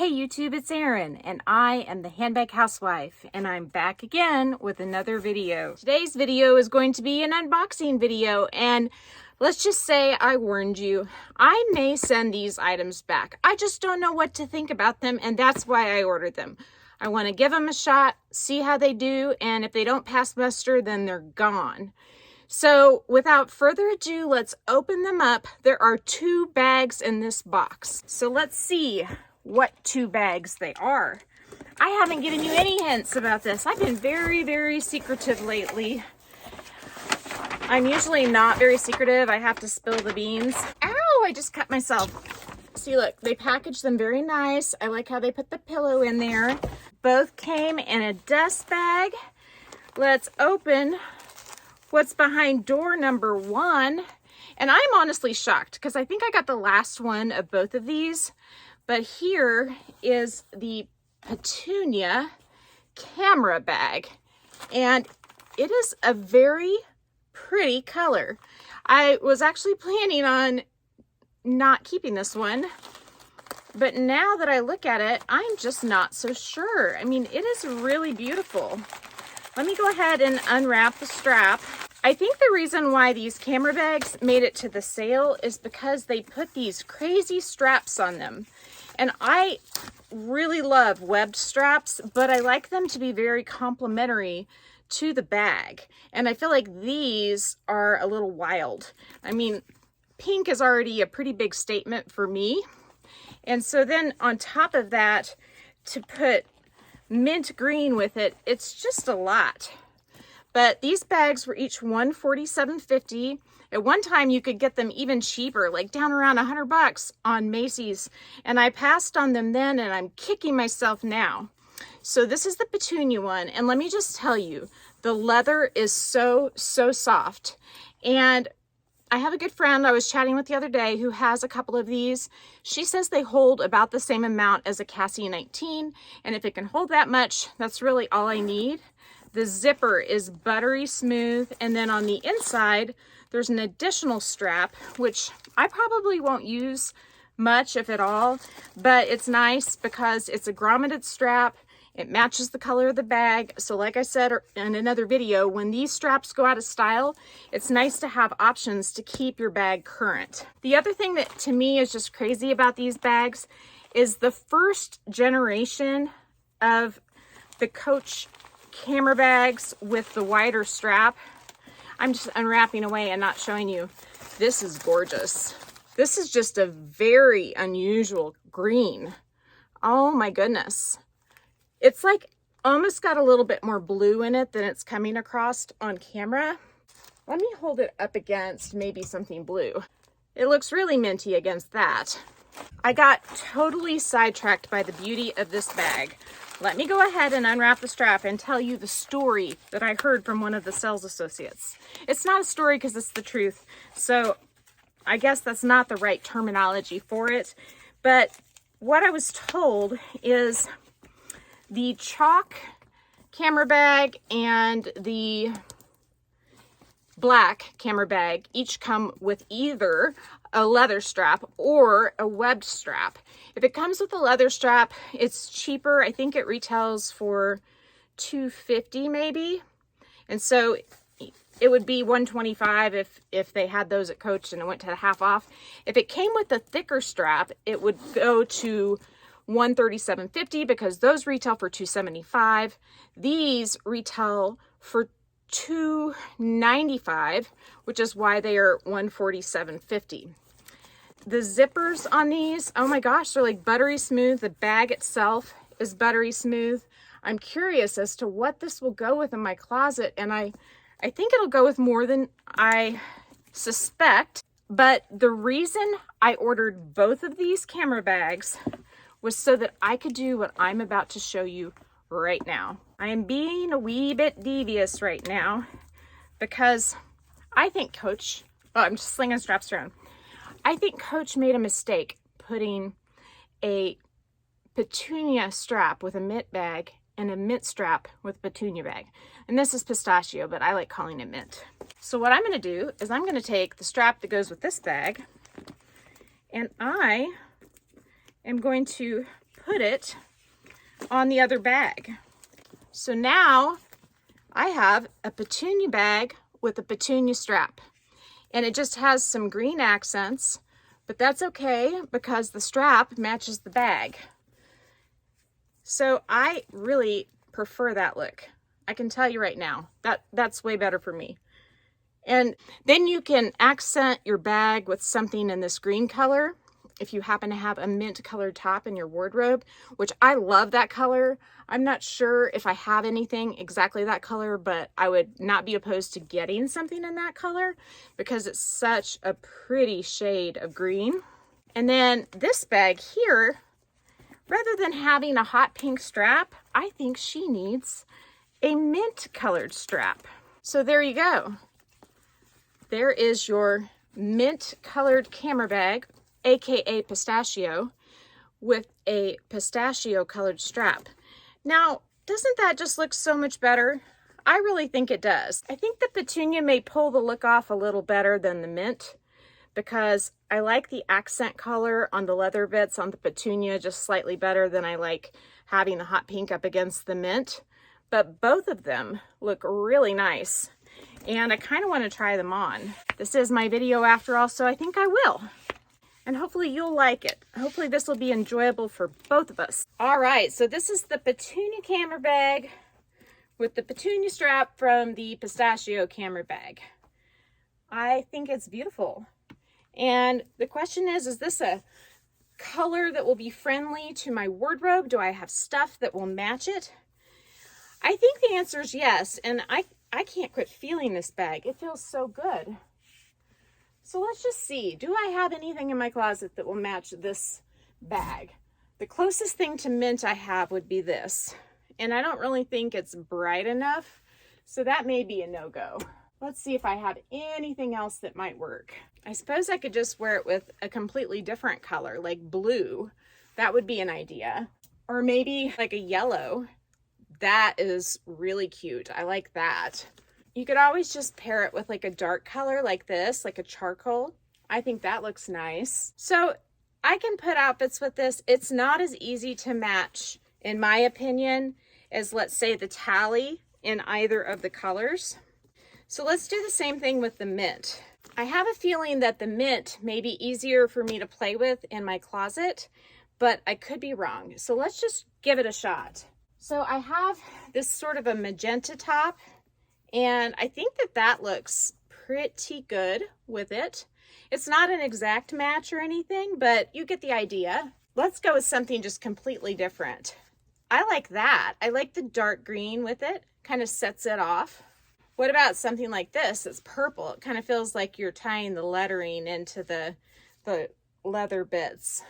Hey YouTube, it's Erin, and I am the Handbag Housewife, and I'm back again with another video. Today's video is going to be an unboxing video, and let's just say I warned you. I may send these items back. I just don't know what to think about them, and that's why I ordered them. I want to give them a shot, see how they do, and if they don't pass muster, then they're gone. So without further ado, let's open them up. There are 2 bags in this box. So let's see what 2 bags they are. I haven't given you any hints about this. I've been very secretive lately. I'm usually not very secretive. I have to spill the beans. Ow, I just cut myself. See, look, they packaged them very nice. I like how they put the pillow in there. Both came in a dust bag. Let's open what's behind door number 1. And I'm honestly shocked because I think I got the last one of both of these. But here is the Petunia Camera Bag, and it is a very pretty color. I was actually planning on not keeping this one, but now that I look at it, I'm just not so sure. I mean, it is really beautiful. Let me go ahead and unwrap the strap. I think the reason why these camera bags made it to the sale is because they put these crazy straps on them. And I really love webbed straps, but I like them to be very complementary to the bag. And I feel like these are a little wild. I mean, pink is already a pretty big statement for me. And so then on top of that, to put mint green with it, it's just a lot. But these bags were each $147.50. At one time, you could get them even cheaper, like down around $100 on Macy's. And I passed on them then, and I'm kicking myself now. So this is the Petunia one. And let me just tell you, the leather is so soft. And I have a good friend I was chatting with the other day who has a couple of these. She says they hold about the same amount as a Cassie 19. And if it can hold that much, that's really all I need. The zipper is buttery smooth, and then on the inside, there's an additional strap, which I probably won't use much, if at all, but it's nice because it's a grommeted strap. It matches the color of the bag. So like I said in another video, when these straps go out of style, it's nice to have options to keep your bag current. The other thing that to me is just crazy about these bags is the first generation of the Coach camera bags with the wider strap. I'm just unwrapping away and not showing you. This is gorgeous. This is just a very unusual green. Oh my goodness. It's like almost got a little bit more blue in it than it's coming across on camera. Let me hold it up against maybe something blue. It looks really minty against that. I got totally sidetracked by the beauty of this bag. Let me go ahead and unwrap the strap and tell you the story that I heard from one of the sales associates. It's not a story because it's the truth, so I guess that's not the right terminology for it. But what I was told is the chalk camera bag and the black camera bag each come with either a leather strap or a webbed strap. If it comes with a leather strap, it's cheaper. I think it retails for $250 maybe. And so it would be $125 if they had those at Coach and it went to half off. If it came with a thicker strap, it would go to $137.50 because those retail for $275. These retail for $295, which is why they are $147.50. The zippers on these, oh my gosh, they're like buttery smooth. The bag itself is buttery smooth. I'm curious as to what this will go with in my closet, and I think it'll go with more than I suspect. But the reason I ordered both of these camera bags was so that I could do what I'm about to show you right now. I am being a wee bit devious right now because I think Coach, oh, I'm just slinging straps around. I think Coach made a mistake putting a Petunia strap with a mint bag and a mint strap with Petunia bag. And this is Pistachio, but I like calling it mint. So what I'm gonna do is I'm gonna take the strap that goes with this bag, and I am going to put it on the other bag. So now I have a Petunia bag with a Petunia strap, and it just has some green accents, but that's okay because the strap matches the bag. So I really prefer that look. I can tell you right now, that's way better for me. And then you can accent your bag with something in this green color if you happen to have a mint colored top in your wardrobe, which I love that color. I'm not sure if I have anything exactly that color, but I would not be opposed to getting something in that color because it's such a pretty shade of green. And then this bag here, rather than having a hot pink strap, I think she needs a mint colored strap. So there you go. There is your mint colored camera bag, aka Pistachio, with a pistachio colored strap. Now, doesn't that just look so much better? I really think it does. I think the Petunia may pull the look off a little better than the mint because I like the accent color on the leather bits on the Petunia just slightly better than I like having the hot pink up against the mint. But both of them look really nice, and I kind of want to try them on. This is my video after all, so I think I will. And hopefully you'll like it. Hopefully this will be enjoyable for both of us. All right, so this is the Petunia Camera Bag with the Petunia strap from the Pistachio Camera Bag. I think it's beautiful. And the question is this a color that will be friendly to my wardrobe? Do I have stuff that will match it? I think the answer is yes, and I can't quit feeling this bag. It feels so good. So let's just see. Do I have anything in my closet that will match this bag? The closest thing to mint I have would be this, and I don't really think it's bright enough, so that may be a no-go. Let's see if I have anything else that might work. I suppose I could just wear it with a completely different color, like blue. That would be an idea. Or maybe like a yellow. That is really cute. I like that. You could always just pair it with like a dark color like this, like a charcoal. I think that looks nice. So I can put outfits with this. It's not as easy to match, in my opinion, as let's say the tally in either of the colors. So let's do the same thing with the mint. I have a feeling that the mint may be easier for me to play with in my closet, but I could be wrong. So let's just give it a shot. So I have this sort of a magenta top, and I think that that looks pretty good with it. It's not an exact match or anything, but you get the idea. Let's go with something just completely different. I like that. I like the dark green with it. Kind of sets it off. What about something like this? It's purple. It kind of feels like you're tying the lettering into the leather bits.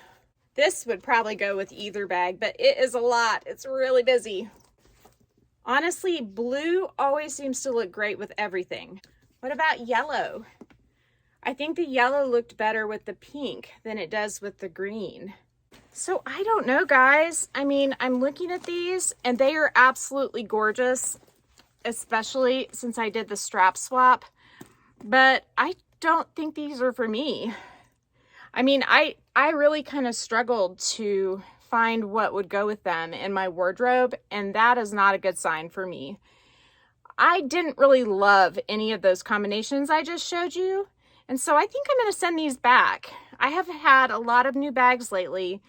This would probably go with either bag, but it is a lot. It's really busy. Honestly, blue always seems to look great with everything. What about yellow? I think the yellow looked better with the pink than it does with the green. So I don't know, guys. I mean, I'm looking at these and they are absolutely gorgeous, especially since I did the strap swap, but I don't think these are for me. I mean, I really kind of struggled to find what would go with them in my wardrobe, and that is not a good sign for me. I didn't really love any of those combinations I just showed you, and so I think I'm going to send these back. I have had a lot of new bags lately,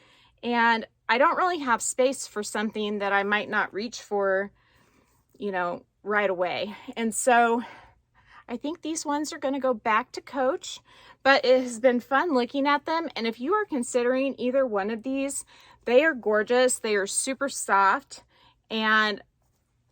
and I don't really have space for something that I might not reach for, you know, right away. And so I think these ones are going to go back to Coach, but it has been fun looking at them. And if you are considering either one of these, they are gorgeous. They are super soft and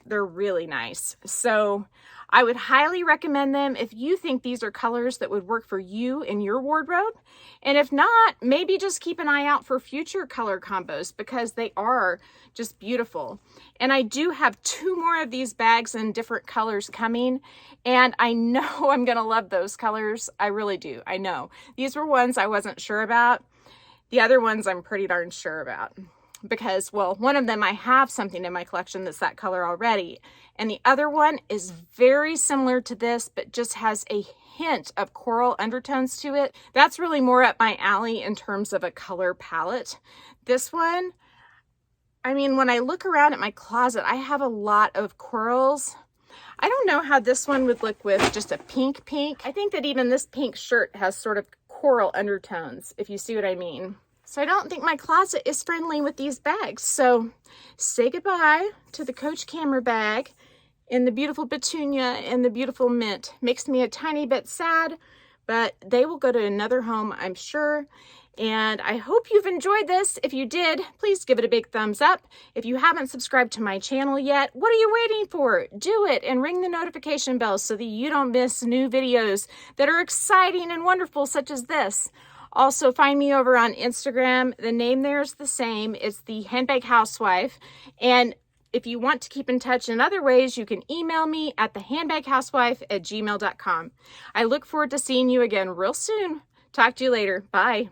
they're really nice. So I would highly recommend them if you think these are colors that would work for you in your wardrobe. And if not, maybe just keep an eye out for future color combos because they are just beautiful. And I do have 2 more of these bags in different colors coming, and I know I'm gonna love those colors. I really do, I know. These were ones I wasn't sure about. The other ones I'm pretty darn sure about because, well, one of them I have something in my collection that's that color already, and the other one is very similar to this but just has a hint of coral undertones to it. That's really more up my alley in terms of a color palette. This one, I mean, when I look around at my closet, I have a lot of corals. I don't know how this one would look with just a pink. I think that even this pink shirt has sort of coral undertones, if you see what I mean. So I don't think my closet is friendly with these bags. So say goodbye to the Coach Camera Bag in the beautiful Petunia and the beautiful mint. Makes me a tiny bit sad, but they will go to another home, I'm sure. And I hope you've enjoyed this. If you did, please give it a big thumbs up. If you haven't subscribed to my channel yet, what are you waiting for? Do it and ring the notification bell so that you don't miss new videos that are exciting and wonderful, such as this. Also, find me over on Instagram. The name there is the same. It's the Handbag Housewife. And if you want to keep in touch in other ways, you can email me at thehandbaghousewife@gmail.com. I look forward to seeing you again real soon. Talk to you later. Bye.